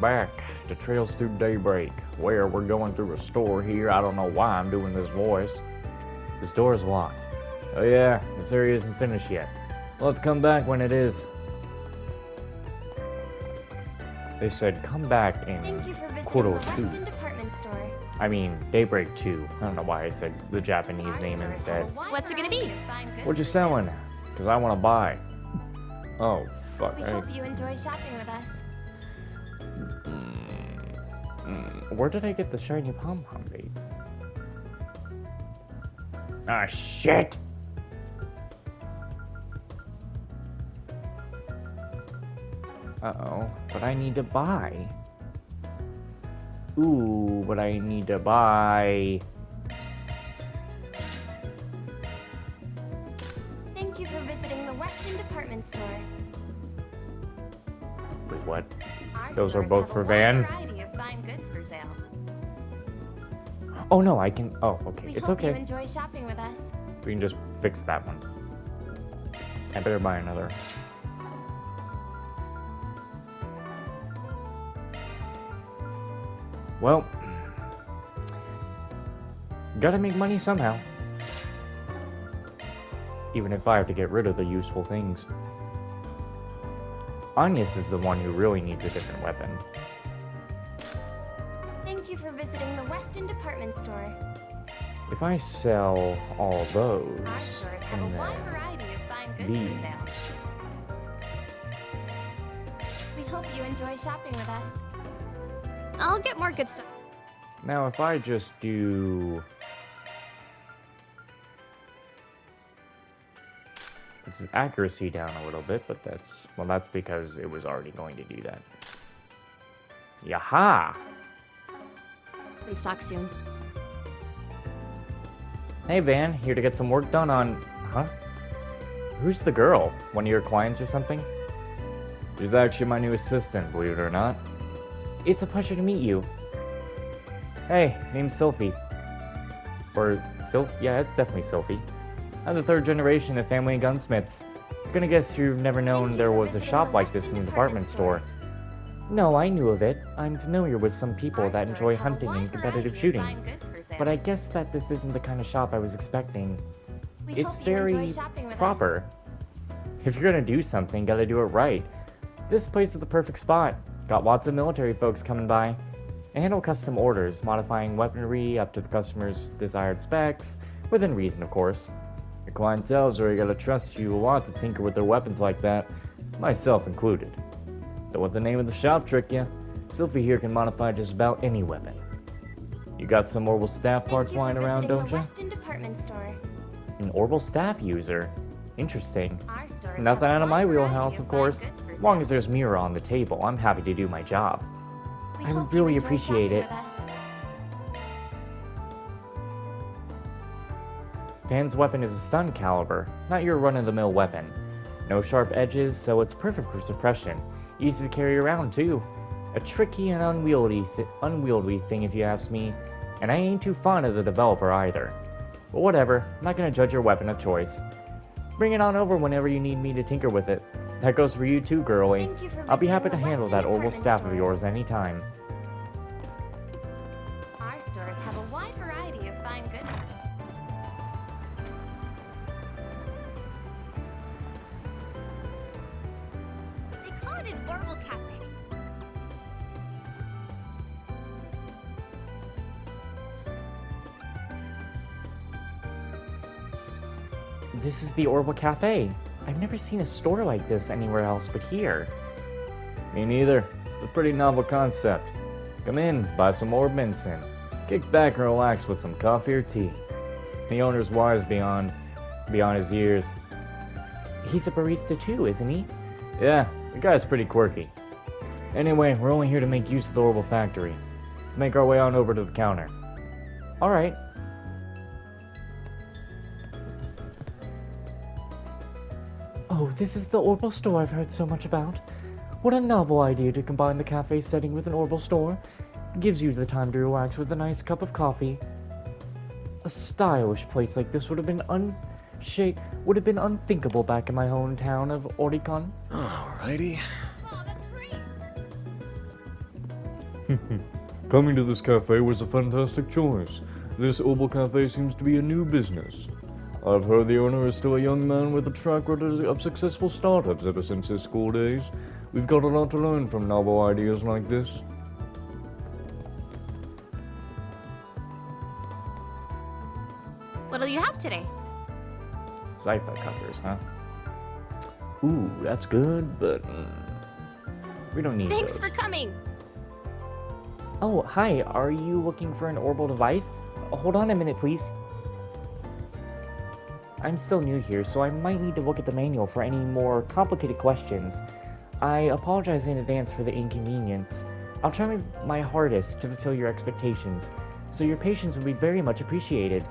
back to Trails Through Daybreak, where we're going through a store here. I don't know why I'm doing this voice. This door is locked. Oh yeah, this area isn't finished yet. We'll have to come back when it is. They said come back in Thank you for visiting Quarter the 2. Weston Department Store. I mean, Daybreak 2. I don't know why I said the Japanese Our name stores instead. have a wide What's it gonna be? variety of fine goods What you for sale. selling? Because I want to buy. Oh, fuck. We hope you enjoy shopping with us. Where did I get the shiny pom-pom bait? Ah, shit! Uh-oh, but I need to buy. Ooh, but I need to buy. Thank you for visiting the Weston Department Store. Wait, what? Our Those are stores both have for a wide Van? variety of fine goods for sale. Oh no, I can. Oh, okay. We It's hope you okay. enjoy shopping with us. We can just fix that one. I better buy another. Well, gotta make money somehow. Even if I have to get rid of the useful things. Agnes is the one who really needs a different weapon. Thank you for visiting the Weston Department Store. If I sell all those, Our stores have a and wide then variety of fine goods these. for sale. We hope you enjoy shopping with us. I'll get more good stuff. Now if I just do... It's accuracy down a little bit, but that's... Well, that's because it was already going to do that. Yaha! In stock soon. Hey Van, here to get some work done on... Huh? Who's the girl? One of your clients or something? She's actually my new assistant, believe it or not. It's a pleasure to meet you. Hey, name's Sylphie. Or, yeah, it's definitely Sylphie. I'm the third generation of family gunsmiths. Gonna guess you've never known there was a shop like this in the department store. No, I knew of it. I'm familiar with some people Our that stores enjoy have a hunting wide and competitive variety of shooting. fine goods for sale. But I guess that this isn't the kind of shop I was expecting. We It's hope you enjoy very shopping with us. proper. If you're gonna do something, gotta do it right. This place is the perfect spot. Got lots of military folks coming by. I handle custom orders, modifying weaponry up to the customer's desired specs, within reason, of course. Your clientele's really gotta trust you a lot to tinker with their weapons like that, myself included. Don't let the name of the shop trick you. Sylphie here can modify just about any weapon. You got some Orbital staff parts lying around, don't the you? Weston Department Store. An Orbital staff user? Interesting. Our stores Nothing have a out of my wide wheelhouse, variety of fine course. goods for As long sale. as there's mirror on the table, I'm happy to do my job. We I hope would you really enjoy appreciate shopping it. with us. Van's weapon is a stun caliber, not your run-of-the-mill weapon. No sharp edges, so it's perfect for suppression. Easy to carry around, too. A tricky and unwieldy thing if you ask me, and I ain't too fond of the developer either. But whatever, I'm not gonna judge your weapon of choice. Bring it on over whenever you need me to tinker with it. That goes for you too, girlie. Thank you for I'll be visiting happy the to handle Weston that Orbital Department staff of Store. yours anytime. Our stores have a wide variety of fine goods. They call it an Orbital Cafe. This is the Orbital Cafe. I've never seen a store like this anywhere else but here. Me neither. It's a pretty novel concept. Come in, buy some more Benson. Kick back and relax with some coffee or tea. The owner's wise beyond his years. He's a barista too, isn't he? Yeah, the guy's pretty quirky. Anyway, we're only here to make use of the Orbital factory. Let's make our way on over to the counter. Alright. Oh, this is the Orbital store I've heard so much about. What a novel idea to combine the cafe setting with an Orbital store. Gives you the time to relax with a nice cup of coffee. A stylish place like this would have been unthinkable back in my hometown of Oricon. Alrighty. Oh, that's great. Coming to this cafe was a fantastic choice. This Opal Cafe seems to be a new business. I've heard the owner is still a young man with a track record of successful startups ever since his school days. We've got a lot to learn from novel ideas like this. What'll you have today? Zypha covers, huh? Ooh, that's good, but we don't need Thanks those. for coming. Oh, hi. Are you looking for an orbital device? Hold on a minute, please. I'm still new here, so I might need to look at the manual for any more complicated questions. I apologize in advance for the inconvenience. I'll try my hardest to fulfill your expectations, so your patience will be very much appreciated.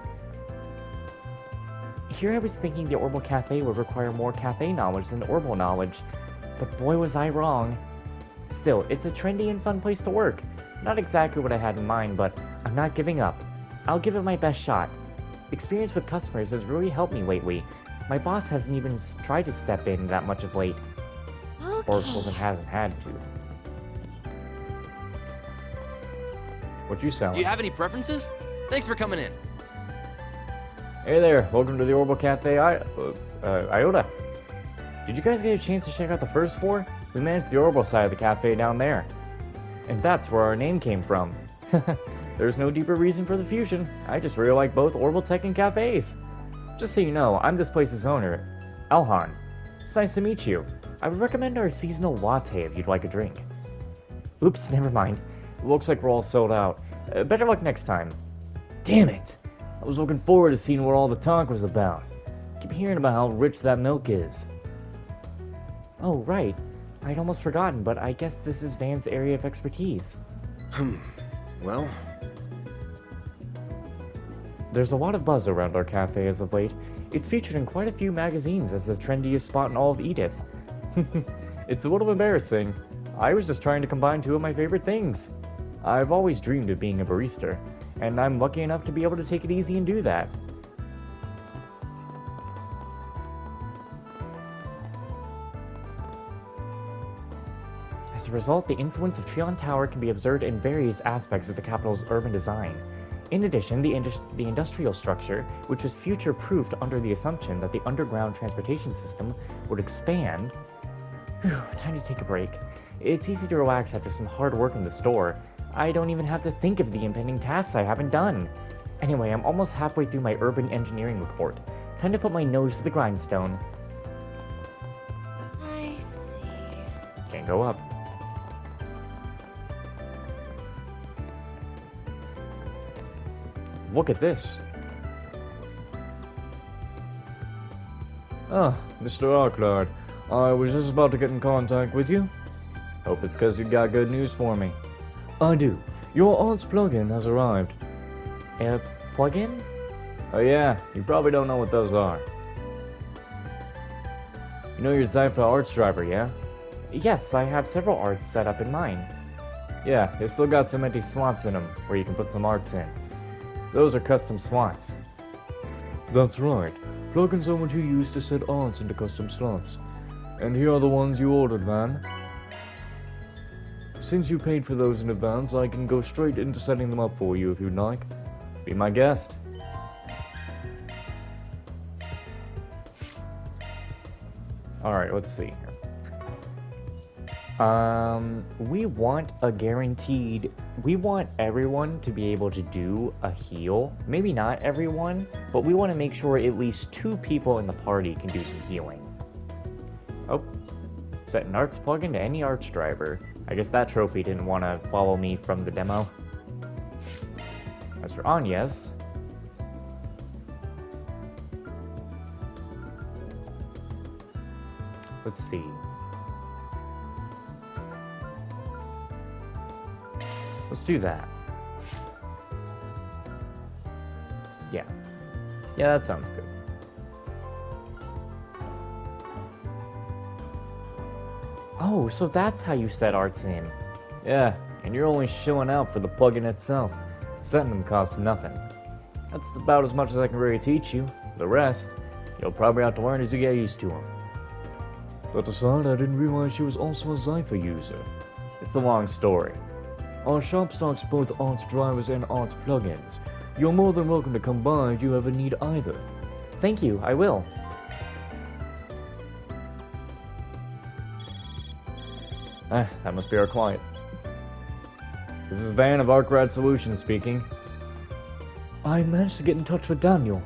Here I was thinking the Orbital Cafe would require more cafe knowledge than Orbital knowledge, but boy was I wrong. Still, it's a trendy and fun place to work. Not exactly what I had in mind, but I'm not giving up. I'll give it my best shot. Experience with customers has really helped me lately. My boss hasn't even tried to step in that much of late. Or hasn't had to. What you selling? Do you have any preferences? Thanks for coming in. Hey there, welcome to the Orbital Cafe, Iota. Did you guys get a chance to check out the first floor? We managed the Orbital side of the cafe down there. And that's where our name came from. There's no deeper reason for the fusion. I just really like both Orbital Tech and cafes. Just so you know, I'm this place's owner, Alhan. It's nice to meet you. I would recommend our seasonal latte if you'd like a drink. Oops, never mind. It looks like we're all sold out. Better luck next time. Damn it! I was looking forward to seeing what all the talk was about. Keep hearing about how rich that milk is. Oh, right. I'd almost forgotten, but I guess this is Van's area of expertise. Well, There's a lot of buzz around our cafe as of late. It's featured in quite a few magazines as the trendiest spot in all of Edith. It's a little embarrassing. I was just trying to combine two of my favorite things. I've always dreamed of being a barista, and I'm lucky enough to be able to take it easy and do that. As a result, the influence of Trion Tower can be observed in various aspects of the capital's urban design. In addition, the industrial structure, which was future-proofed under the assumption that the underground transportation system would expand... Whew, time to take a break. It's easy to relax after some hard work in the store. I don't even have to think of the impending tasks I haven't done. Anyway, I'm almost halfway through my urban engineering report. Time to put my nose to the grindstone. I see. Can't go up. Look at this. Ah, Mr. Arklard, I was just about to get in contact with you. Hope it's because you got good news for me. I do. Your aunt's plugin has arrived. A plug-in? Oh yeah, you probably don't know what those are. You know your Zypha Arts driver, yeah? Yes, I have several arts set up in mine. Yeah, they still got some empty slots in them where you can put some arts in. Those are custom slots. That's right. Plugins are what you use to set arts into custom slots. And here are the ones you ordered, Van. Since you paid for those in advance, I can go straight into setting them up for you if you'd like. Be my guest. Alright, let's see here. We want a guaranteed... We want everyone to be able to do a heal. Maybe not everyone, but we want to make sure at least 2 people in the party can do some healing. Oh. Set an arts plugin to any arts driver. I guess that trophy didn't want to follow me from the demo. As for Anya's... Let's see. Let's do that. Yeah. Yeah, that sounds good. Oh, so that's how you set arts in. Yeah, and you're only shilling out for the plugin itself. Setting them costs nothing. That's about as much as I can really teach you. The rest, you'll probably have to learn as you get used to them. That aside, I didn't realize she was also a Zypha user. It's a long story. Our shop stocks both ARTS drivers and ARTS plugins. You're more than welcome to come by if you ever need either. Thank you, I will. That must be our client. This is Van of ArcRad Solutions speaking. I managed to get in touch with Daniel.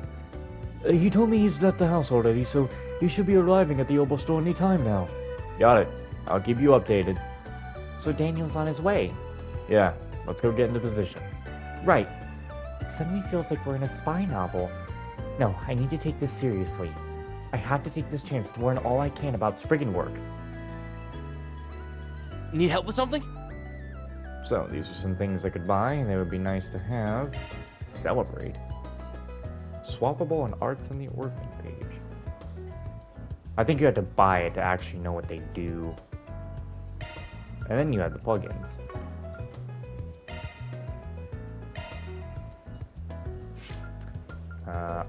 He told me he's left the house already, so he should be arriving at the Opal store any time now. Got it. I'll keep you updated. So Daniel's on his way. Yeah, let's go get into position. Right. It suddenly feels like we're in a spy novel. No, I need to take this seriously. I have to take this chance to learn all I can about Spriggan work. Need help with something? So, these are some things I could buy, and they would be nice to have. Celebrate. Swappable and arts on the orphan page. I think you have to buy it to actually know what they do. And then you have the plugins.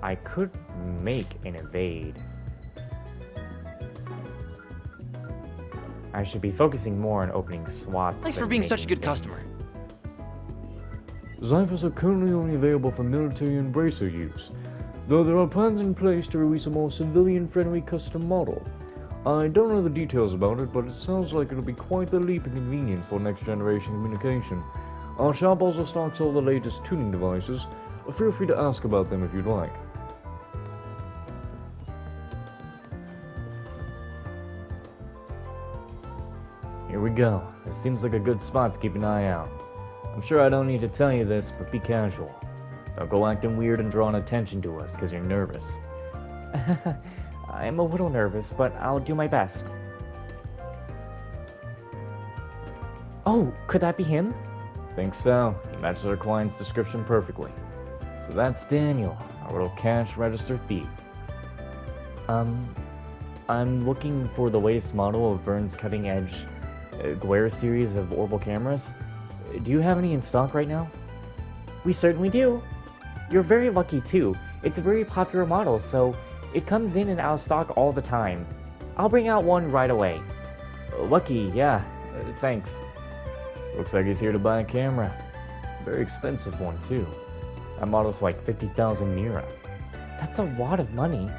I could make an evade. I should be focusing more on opening slots. Thanks than for being such a making good things. customer. Zyphers are currently only available for military and bracer use, though there are plans in place to release a more civilian-friendly custom model. I don't know the details about it, but it sounds like it'll be quite the leap in convenience for next-generation communication. Our shop also stocks all the latest tuning devices. Feel free to ask about them if you'd like. Here we go. This seems like a good spot to keep an eye out. I'm sure I don't need to tell you this, but be casual. Don't go acting weird and drawing attention to us because you're nervous. I'm a little nervous, but I'll do my best. Oh, could that be him? Think so. He matches our client's description perfectly. So that's Daniel, our little cash register thief. I'm looking for the latest model of Vern's cutting-edge Guerra series of orbital cameras. Do you have any in stock right now? We certainly do. You're very lucky too. It's a very popular model, so it comes in and out of stock all the time. I'll bring out one right away. Lucky, yeah. Thanks. Looks like he's here to buy a camera. Very expensive one, too. That model's like 50,000 Mira. That's a lot of money.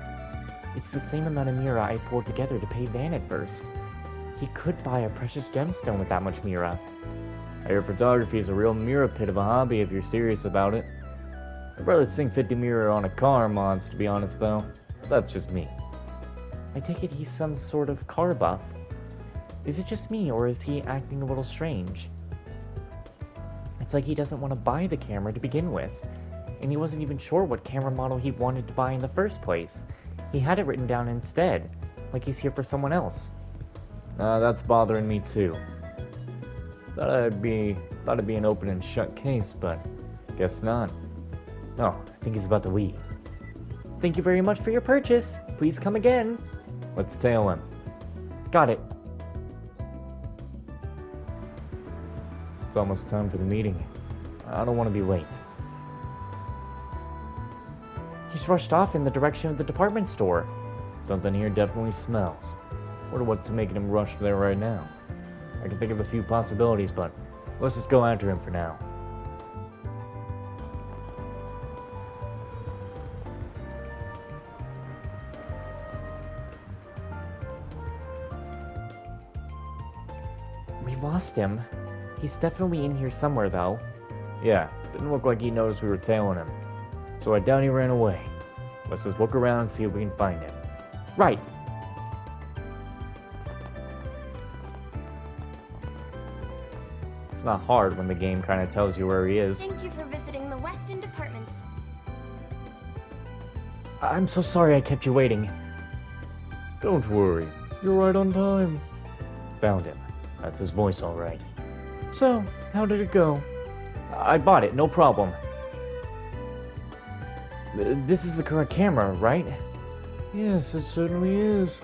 It's the same amount of Mira I pulled together to pay Van at first. He could buy a precious gemstone with that much Mira. I hear photography is a real Mira pit of a hobby if you're serious about it. I'd rather sink 50 Mira on a car mods, to be honest, though. That's just me. I take it he's some sort of car buff. Is it just me, or is he acting a little strange? It's like he doesn't want to buy the camera to begin with, and he wasn't even sure what camera model he wanted to buy in the first place. He had it written down instead, like he's here for someone else. That's bothering me too. Thought it'd be an open and shut case, but guess not. Oh, I think he's about to leave. Thank you very much for your purchase. Please come again. Let's tail him. Got it. It's almost time for the meeting. I don't want to be late. He's rushed off in the direction of the department store. Something here definitely smells. Wonder what's making him rush there right now. I can think of a few possibilities, but let's just go after him for now. We lost him. He's definitely in here somewhere, though. Yeah, didn't look like he noticed we were tailing him. So I doubt he ran away. Let's just look around and see if we can find him. Right. It's not hard when the game kind of tells you where he is. Thank you for visiting the Weston Department. I'm so sorry I kept you waiting. Don't worry, you're right on time. Found him. That's his voice, all right. So, how did it go? I bought it, no problem. This is the correct camera, right? Yes, it certainly is.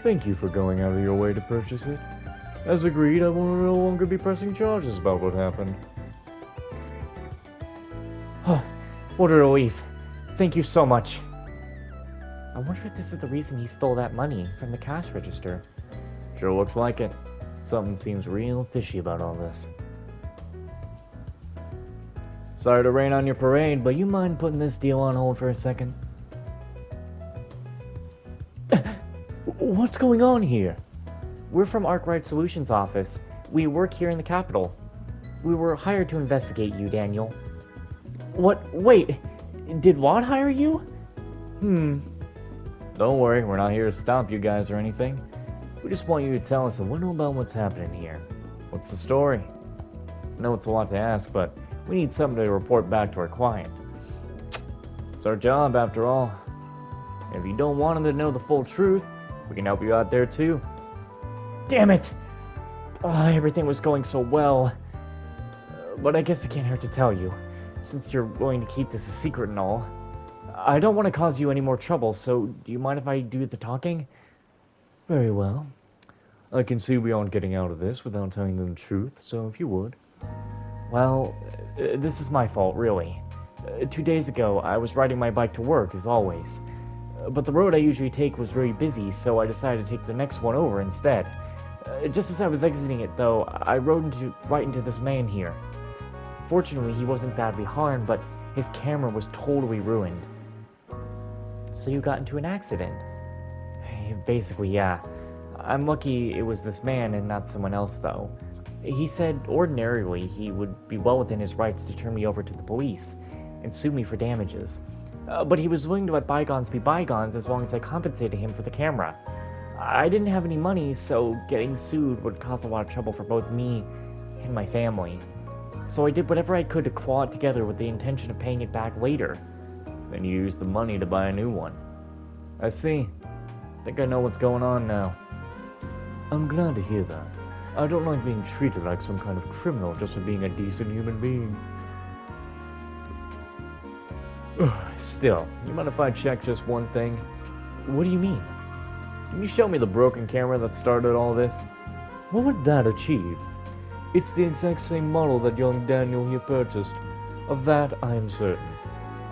Thank you for going out of your way to purchase it. As agreed, I will no longer be pressing charges about what happened. Oh, what a relief. Thank you so much. I wonder if this is the reason he stole that money from the cash register. Sure looks like it. Something seems real fishy about all this. Sorry to rain on your parade, but you mind putting this deal on hold for a second? What's going on here? We're from Arkwright Solutions office. We work here in the Capitol. We were hired to investigate you, Daniel. What? Wait, did Watt hire you? Don't worry, we're not here to stop you guys or anything. We just want you to tell us a little about what's happening here. What's the story? I know it's a lot to ask, but we need something to report back to our client. It's our job, after all. And if you don't want him to know the full truth, we can help you out there too. Damn it! Everything was going so well. But I guess it can't hurt to tell you, since you're willing to keep this a secret and all. I don't want to cause you any more trouble, so do you mind if I do the talking? Very well. I can see we aren't getting out of this without telling them the truth, so if you would. Well, this is my fault, really. 2 days ago, I was riding my bike to work, as always. But the road I usually take was very busy, so I decided to take the next one over instead. Just as I was exiting it, though, I rode right into this man here. Fortunately, he wasn't badly harmed, but his camera was totally ruined. So you got into an accident? Basically, yeah. I'm lucky it was this man and not someone else, though. He said ordinarily he would be well within his rights to turn me over to the police and sue me for damages. But he was willing to let bygones be bygones as long as I compensated him for the camera. I didn't have any money, so getting sued would cause a lot of trouble for both me and my family. So I did whatever I could to claw it together with the intention of paying it back later. Then you used the money to buy a new one. I see. Think I know what's going on now. I'm glad to hear that. I don't like being treated like some kind of criminal just for being a decent human being. Still, you mind if I check just one thing? What do you mean? Can you show me the broken camera that started all this? What would that achieve? It's the exact same model that young Daniel here purchased. Of that, I am certain.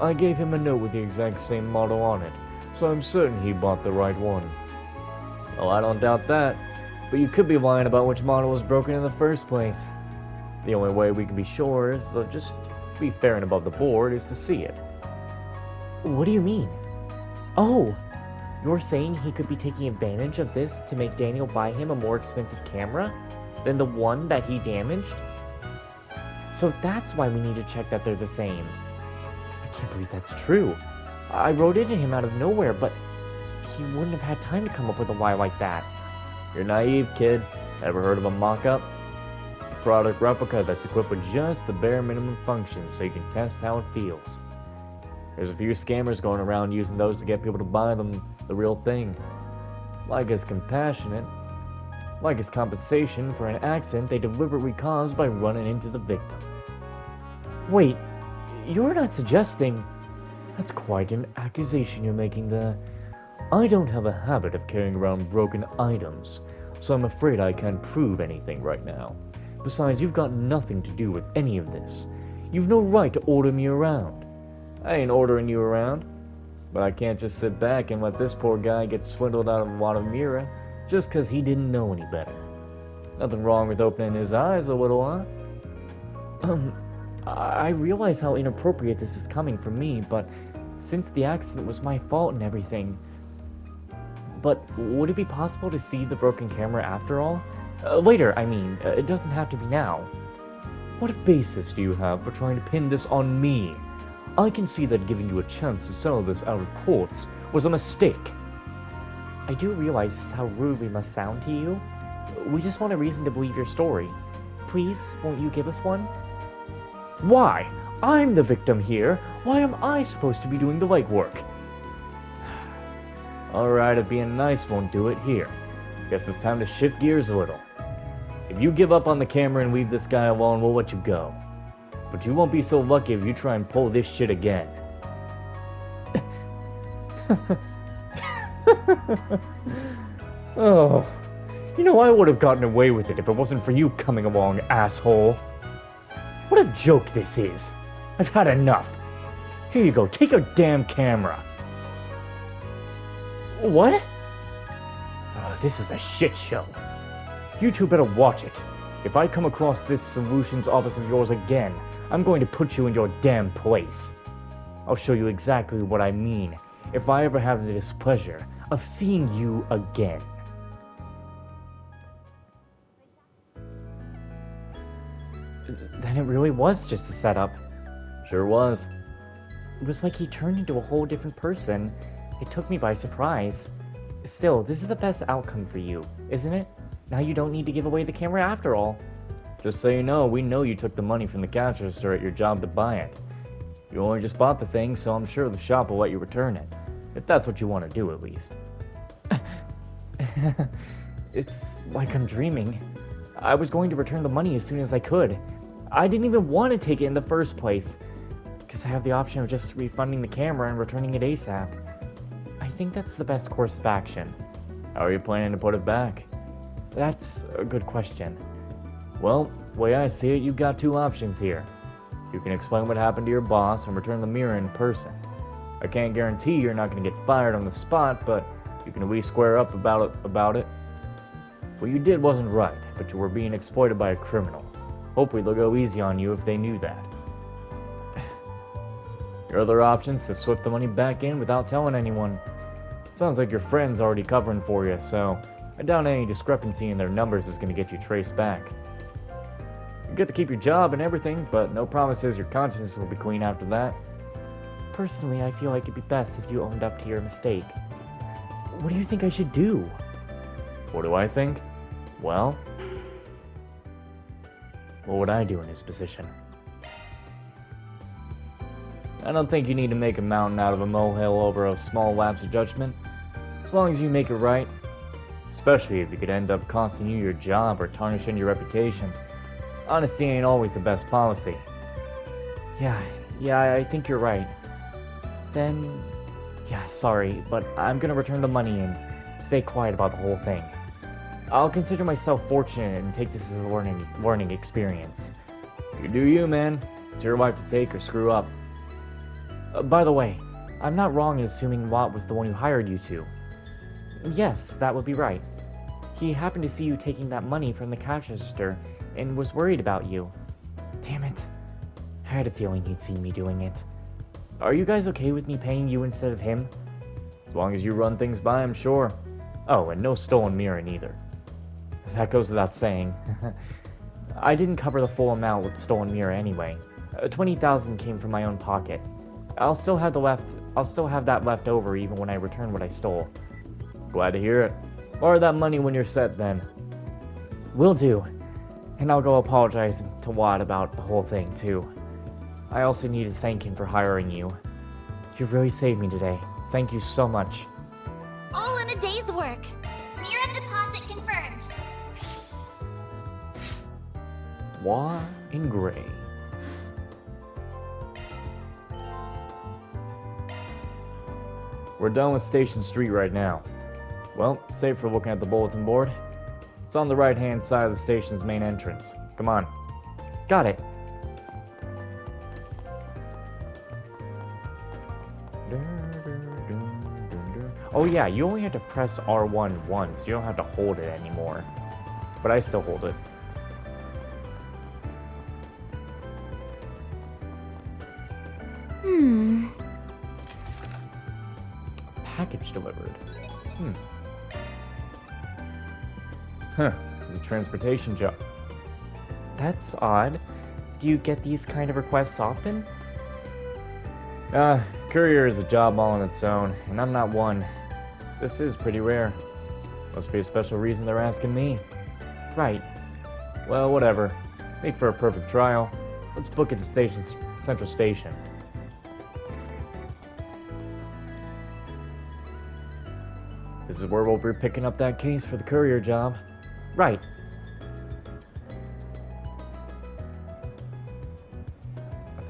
I gave him a note with the exact same model on it, so I'm certain he bought the right one. Oh, I don't doubt that, but you could be lying about which model was broken in the first place. The only way we can be sure is to just be fair and above the board is to see it. What do you mean? Oh, you're saying he could be taking advantage of this to make Daniel buy him a more expensive camera than the one that he damaged? So that's why we need to check that they're the same. I can't believe that's true. I rode into him out of nowhere, but he wouldn't have had time to come up with a lie like that. You're naive, kid. Ever heard of a mock-up? It's a product replica that's equipped with just the bare minimum functions so you can test how it feels. There's a few scammers going around using those to get people to buy them the real thing. Like as compassionate, like as compensation for an accident they deliberately caused by running into the victim. Wait, you're not suggesting... That's quite an accusation you're making there. I don't have a habit of carrying around broken items, so I'm afraid I can't prove anything right now. Besides, you've got nothing to do with any of this. You've no right to order me around. I ain't ordering you around, but I can't just sit back and let this poor guy get swindled out of a lot of Mira just because he didn't know any better. Nothing wrong with opening his eyes a little, huh? I realize how inappropriate this is coming from me, but since the accident was my fault and everything... But would it be possible to see the broken camera after all? Later, I mean. It doesn't have to be now. What basis do you have for trying to pin this on me? I can see that giving you a chance to settle this out of courts was a mistake. I do realize just how rude we must sound to you. We just want a reason to believe your story. Please, won't you give us one? Why? I'm the victim here. Why am I supposed to be doing the legwork? Alright, if being nice won't do it, here. Guess it's time to shift gears a little. If you give up on the camera and leave this guy alone, we'll let you go. But you won't be so lucky if you try and pull this shit again. Oh, you know, I would have gotten away with it if it wasn't for you coming along, asshole. What a joke this is. I've had enough. Here you go, take your damn camera. What? Oh, this is a shit show. You two better watch it. If I come across this solutions office of yours again, I'm going to put you in your damn place. I'll show you exactly what I mean if I ever have the displeasure of seeing you again. Then it really was just a setup. Sure was. It was like he turned into a whole different person. It took me by surprise. Still, this is the best outcome for you, isn't it? Now you don't need to give away the camera after all. Just so you know, we know you took the money from the cash register at your job to buy it. You only just bought the thing, so I'm sure the shop will let you return it. If that's what you want to do, at least. It's like I'm dreaming. I was going to return the money as soon as I could. I didn't even want to take it in the first place, because I have the option of just refunding the camera and returning it ASAP. I think that's the best course of action. How are you planning to put it back? That's a good question. Well, the way I see it, you've got two options here. You can explain what happened to your boss and return the mirror in person. I can't guarantee you're not going to get fired on the spot, but you can at least square up about it. What you did wasn't right, but you were being exploited by a criminal. Hopefully they'll go easy on you if they knew that. Your other option is to slip the money back in without telling anyone. Sounds like your friend's already covering for you, so I doubt any discrepancy in their numbers is going to get you traced back. You get to keep your job and everything, but no promises your conscience will be clean after that. Personally, I feel like it'd be best if you owned up to your mistake. What do you think I should do? What do I think? Well, what would I do in his position? I don't think you need to make a mountain out of a molehill over a small lapse of judgment. As long as you make it right. Especially if it could end up costing you your job or tarnishing your reputation. Honesty ain't always the best policy. Yeah, I think you're right. Then, yeah, sorry, but I'm gonna return the money and stay quiet about the whole thing. I'll consider myself fortunate and take this as a learning experience. You do you, man. It's your life to take or screw up. By the way, I'm not wrong in assuming Watt was the one who hired you two. Yes, that would be right. He happened to see you taking that money from the cash register and was worried about you. Damn it. I had a feeling he'd seen me doing it. Are you guys okay with me paying you instead of him? As long as you run things by him, sure. Oh, and no stolen mirror either. That goes without saying. I didn't cover the full amount with the stolen mirror anyway. 20,000 came from my own pocket. I'll still have that left over even when I return what I stole. Glad to hear it. Borrow that money when you're set then. Will do. And I'll go apologize to Watt about the whole thing too. I also need to thank him for hiring you. You really saved me today. Thank you so much. All in a day's work. Mirror deposit confirmed. Watt in gray. We're done with Station Street right now. Well, save for looking at the bulletin board. It's on the right-hand side of the station's main entrance. Come on. Got it. Oh yeah, you only have to press R1 once. You don't have to hold it anymore. But I still hold it. Package delivered. Huh, it's a transportation job. That's odd. Do you get these kind of requests often? Courier is a job all on its own, and I'm not one. This is pretty rare. Must be a special reason they're asking me. Right. Well, whatever. Make for a perfect trial. Let's book it at Central Station. This is where we'll be picking up that case for the courier job. Right. I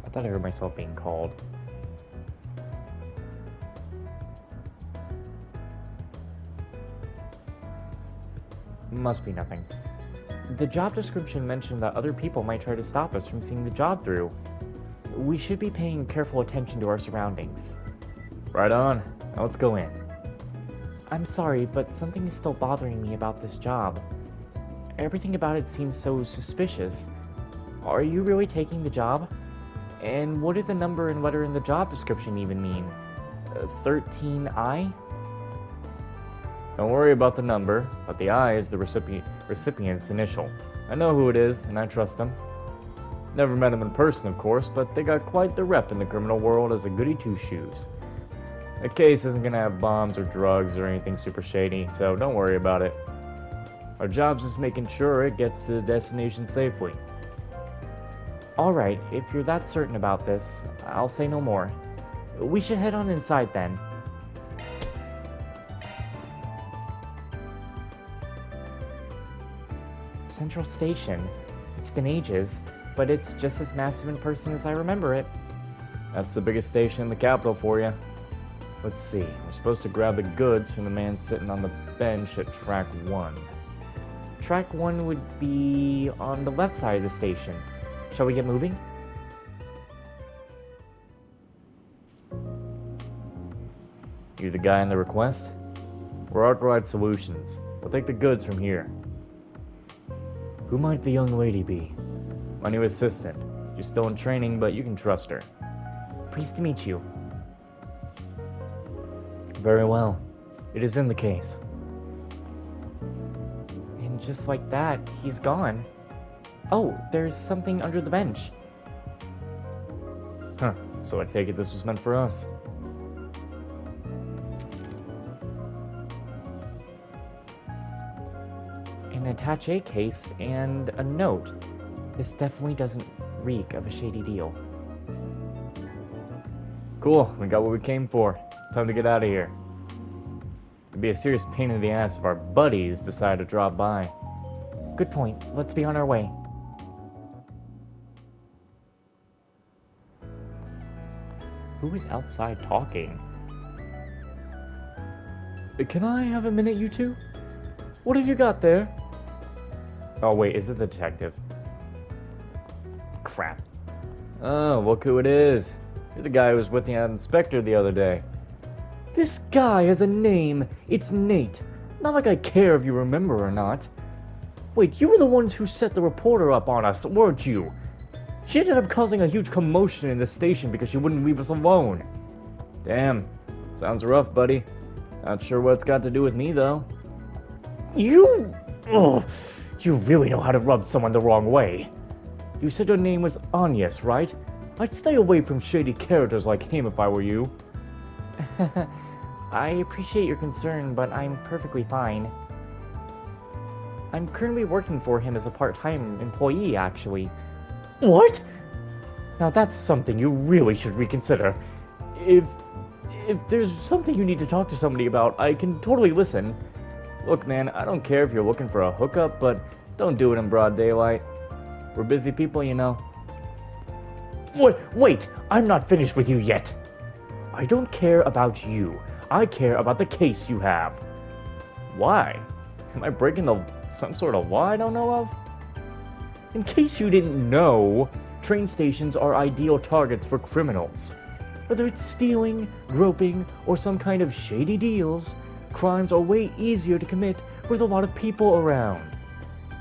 thought I heard myself being called. Must be nothing. The job description mentioned that other people might try to stop us from seeing the job through. We should be paying careful attention to our surroundings. Right on. Now let's go in. I'm sorry, but something is still bothering me about this job. Everything about it seems so suspicious. Are you really taking the job? And what did the number and letter in the job description even mean? 13I? Don't worry about the number, but the I is the recipient's initial. I know who it is, and I trust him. Never met him in person, of course, but they got quite the rep in the criminal world as a goody two-shoes. The case isn't gonna have bombs or drugs or anything super shady, so don't worry about it. Our job's just making sure it gets to the destination safely. Alright, if you're that certain about this, I'll say no more. We should head on inside then. Central Station. It's been ages, but it's just as massive in person as I remember it. That's the biggest station in the capital for you. Let's see, we're supposed to grab the goods from the man sitting on the bench at track 1. Track 1 would be on the left side of the station. Shall we get moving? You the guy in the request? We're Arkwright Solutions. We'll take the goods from here. Who might the young lady be? My new assistant. She's still in training, but you can trust her. Pleased to meet you. Very well. It is in the case. And just like that, he's gone. Oh, there's something under the bench. Huh, so I take it this was meant for us. An attaché case and a note. This definitely doesn't reek of a shady deal. Cool, we got what we came for. Time to get out of here. It'd be a serious pain in the ass if our buddies decide to drop by. Good point. Let's be on our way. Who is outside talking? Can I have a minute, you two? What have you got there? Oh wait, is it the detective? Crap. Oh, look who it is. You're the guy who was with the inspector the other day. This guy has a name. It's Nate. Not like I care if you remember or not. Wait, you were the ones who set the reporter up on us, weren't you? She ended up causing a huge commotion in the station because she wouldn't leave us alone. Damn, sounds rough, buddy. Not sure what it's got to do with me, though. You... Oh, you really know how to rub someone the wrong way. You said your name was Agnes, right? I'd stay away from shady characters like him if I were you. I appreciate your concern, but I'm perfectly fine. I'm currently working for him as a part-time employee, actually. What? Now that's something you really should reconsider. If there's something you need to talk to somebody about, I can totally listen. Look, man, I don't care if you're looking for a hookup, but don't do it in broad daylight. We're busy people, you know. Wait, I'm not finished with you yet. I don't care about you. I care about the case you have. Why? Am I breaking some sort of law I don't know of? In case you didn't know, train stations are ideal targets for criminals. Whether it's stealing, groping, or some kind of shady deals, crimes are way easier to commit with a lot of people around.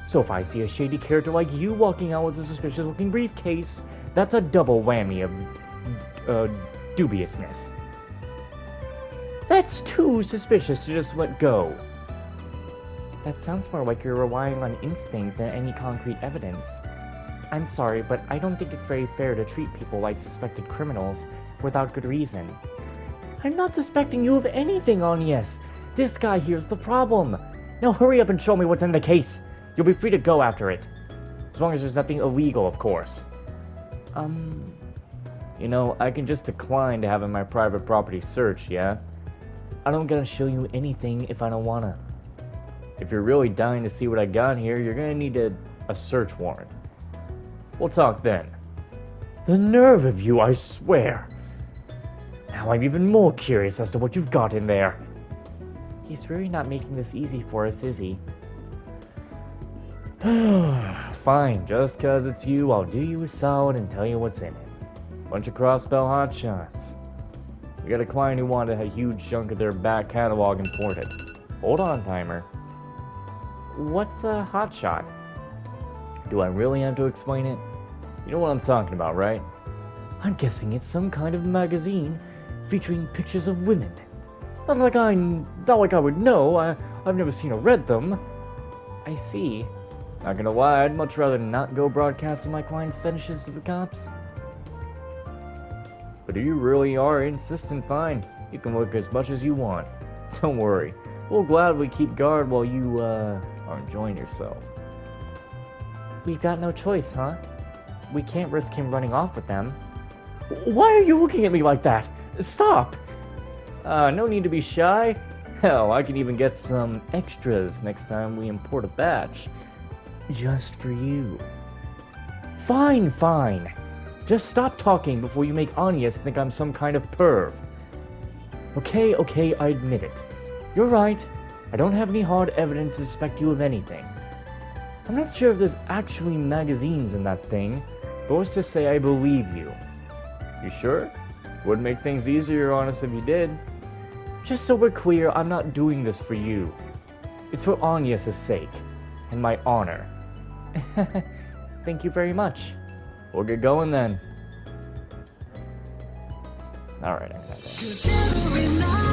So if I see a shady character like you walking out with a suspicious-looking briefcase, that's a double whammy of, dubiousness. That's too suspicious to just let go. That sounds more like you're relying on instinct than any concrete evidence. I'm sorry, but I don't think it's very fair to treat people like suspected criminals without good reason. I'm not suspecting you of anything, Agnes. This guy here's the problem. Now hurry up and show me what's in the case. You'll be free to go after it. As long as there's nothing illegal, of course. You know, I can just decline to have my private property searched, yeah? I don't gotta show you anything if I don't wanna. If you're really dying to see what I got here, you're gonna need a search warrant. We'll talk then. The nerve of you, I swear. Now I'm even more curious as to what you've got in there. He's really not making this easy for us, is he? Fine, just 'cause it's you, I'll do you a solid and tell you what's in it. Bunch of crossbell hotshots. We got a client who wanted a huge chunk of their back catalog imported. Hold on, timer. What's a hotshot? Do I really have to explain it? You know what I'm talking about, right? I'm guessing it's some kind of magazine featuring pictures of women. Not like I would know. I've never seen or read them. I see. Not gonna lie, I'd much rather not go broadcasting my client's fetishes to the cops. But if you really are insistent, fine. You can look as much as you want. Don't worry. We'll gladly keep guard while you, are enjoying yourself. We've got no choice, huh? We can't risk him running off with them. Why are you looking at me like that? Stop! No need to be shy. Hell, I can even get some extras next time we import a batch. Just for you. Fine, fine. Just stop talking before you make Agnes think I'm some kind of perv. Okay, I admit it. You're right. I don't have any hard evidence to suspect you of anything. I'm not sure if there's actually magazines in that thing, but let's just say I believe you. You sure? Would make things easier on us if you did. Just so we're clear, I'm not doing this for you. It's for Agnes' sake, and my honor. Thank you very much. We'll get going then. Alright, I got that.